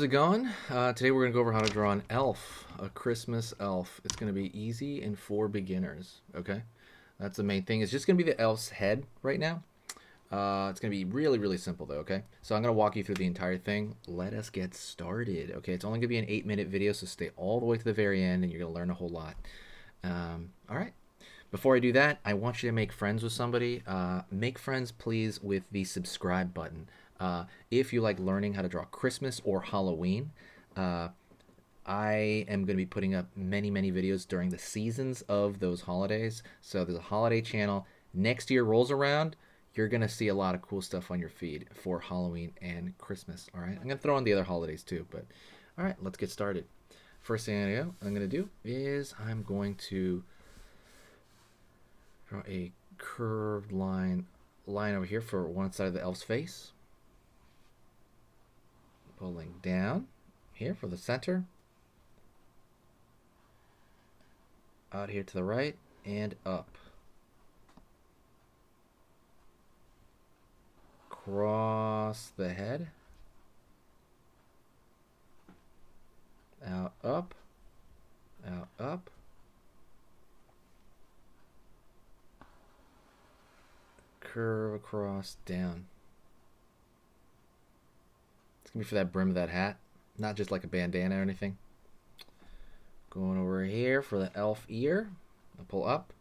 how's it going? Today we're going to go over how to draw an elf, a Christmas elf. It's going to be easy and for beginners, okay? That's the main thing. It's just going to be the elf's head right now. It's going to be really, really simple though, okay? So I'm going to walk you through the entire thing. Let us get started, okay? It's only going to be an 8-minute video, so stay all the way to the very end and you're going to learn a whole lot. All right. Before I do that, I want you to make friends with somebody. Make friends, please, with the subscribe button. If you like learning how to draw Christmas or Halloween, I am going to be putting up many, many videos during the seasons of those holidays. So there's a holiday channel. Next year rolls around, you're going to see a lot of cool stuff on your feed for Halloween and Christmas. All right. I'm going to throw in the other holidays too, but all right, let's get started. First thing I'm going to do is I'm going to draw a curved line over here for one side of the elf's face. Pulling down here for the center. Out here to the right and up. Cross the head. Out, up. Out, up. Curve across, down. It's going to be for that brim of that hat, not just like a bandana or anything. Going over here for the elf ear. I'll pull up.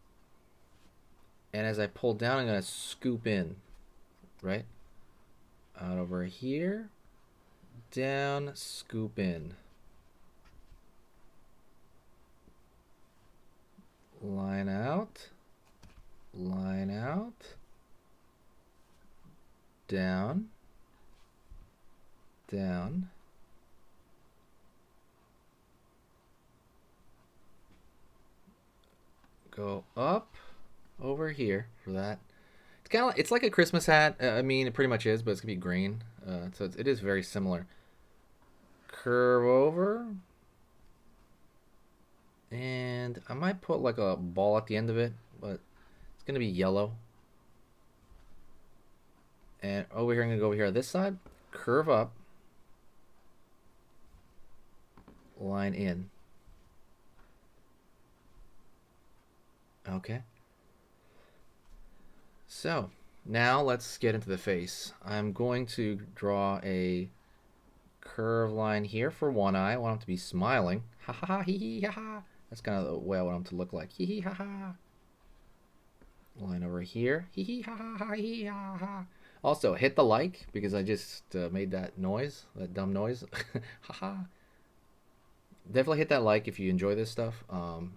And as I pull down, I'm going to scoop in, right? Out over here. Down, scoop in. Line out. Line out. Down. Down. Go up over here for that. It's kind of it's like a Christmas hat. I mean, it pretty much is, but it's gonna be green. So it is very similar. Curve over, and I might put like a ball at the end of it, but it's gonna be yellow. And over here, I'm gonna go over here on this side. Curve up. Line in. Okay. So now let's get into the face. I'm going to draw a curved line here for one eye. I want him to be smiling. Ha ha ha, hee hee ha ha. That's kind of the way I want him to look like. Hee hee ha ha. Line over here. Hee hee ha ha ha hee ha ha. Also, hit the like because I just made that noise, that dumb noise. Ha ha. Definitely hit that like if you enjoy this stuff.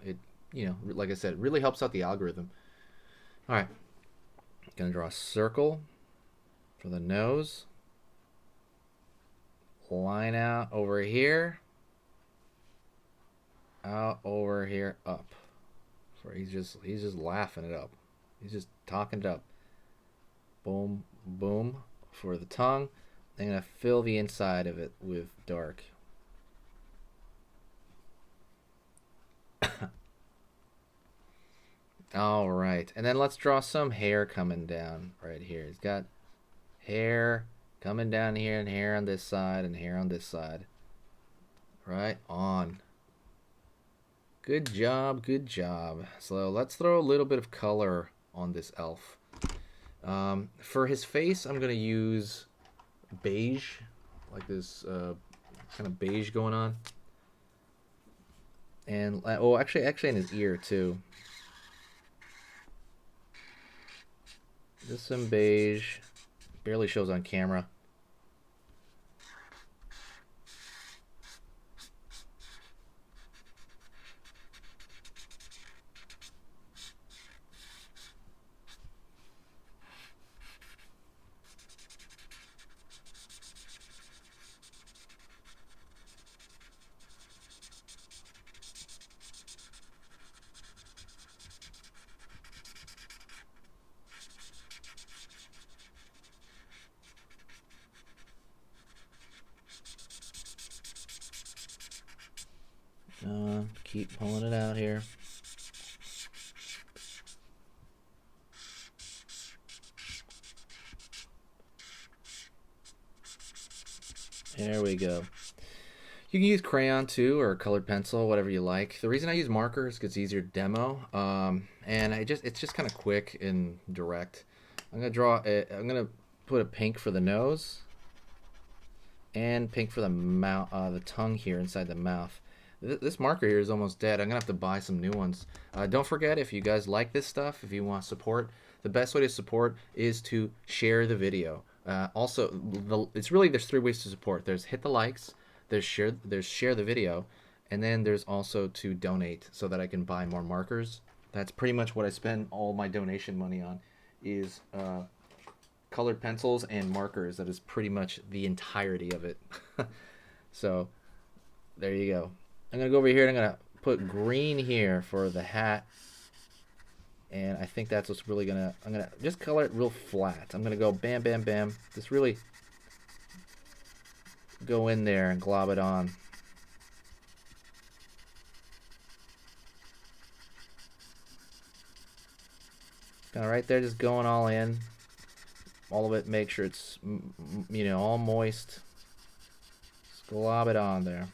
It, you know, like I said, really helps out the algorithm. All right, gonna draw a circle for the nose. Line out over here. Out over here, up. For he's just laughing it up. He's just talking it up. Boom, boom for the tongue. I'm gonna fill the inside of it with dark. All right, and then let's draw some hair coming down right here. He's got hair coming down here and hair on this side and hair on this side. Right on. Good job, good job. So let's throw a little bit of color on this elf. For his face, I'm gonna use beige, like this kind of beige going on. And oh, actually in his ear too. Just some beige. Barely shows on camera. Keep pulling it out here. There we go. You can use crayon too, or colored pencil, whatever you like. The reason I use marker is 'cause it's easier to demo, and it's just kind of quick and direct. I'm gonna put a pink for the nose and pink for the mouth, the tongue here inside the mouth. This marker here is almost dead. I'm gonna have to buy some new ones. Don't forget, if you guys like this stuff, if you want support, the best way to support is to share the video. Also, there's three ways to support. There's hit the likes, there's share the video, and then there's also to donate so that I can buy more markers. That's pretty much what I spend all my donation money on, is colored pencils and markers. That is pretty much the entirety of it. So there you go. I'm gonna go over here and I'm gonna put green here for the hat, and I think that's what's really I'm gonna just color it real flat. I'm gonna go bam, bam, bam. Just really go in there and glob it on. Kind of right there, just going all in. All of it, make sure it's, you know, all moist. Just glob it on there.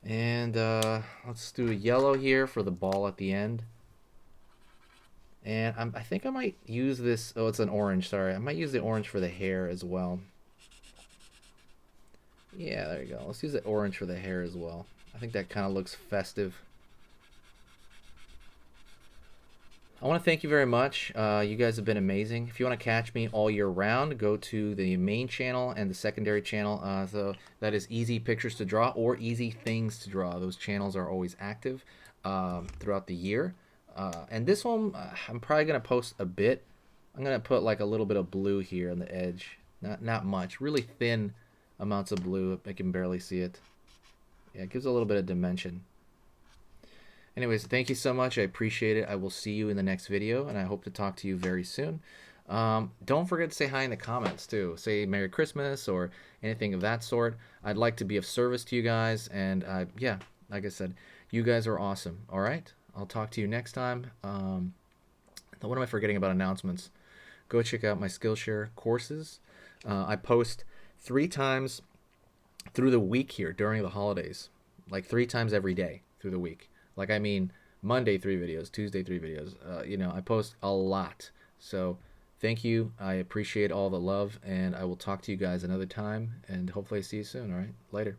And let's do a yellow here for the ball at the end. And I think I might use this. Oh, it's an orange. Sorry, I might use the orange for the hair as well. Yeah, there you go. Let's use the orange for the hair as well. I think that kind of looks festive. I want to thank you very much. You guys have been amazing. If you want to catch me all year round, go to the main channel and the secondary channel. So that is Easy Pictures to Draw or Easy Things to Draw. Those channels are always active throughout the year. And this one, I'm probably going to post a bit. I'm going to put like a little bit of blue here on the edge. Not much. Really thin amounts of blue. I can barely see it. Yeah, it gives a little bit of dimension. Anyways, thank you so much. I appreciate it. I will see you in the next video, and I hope to talk to you very soon. Don't forget to say hi in the comments, too. Say Merry Christmas or anything of that sort. I'd like to be of service to you guys, and yeah, like I said, you guys are awesome. All right? I'll talk to you next time. What am I forgetting about announcements? Go check out my Skillshare courses. I post 3 times through the week here during the holidays. Like 3 times every day through the week. Like, I mean, Monday 3 videos, Tuesday 3 videos. You know, I post a lot. So thank you. I appreciate all the love, and I will talk to you guys another time, and hopefully I see you soon. All right? Later.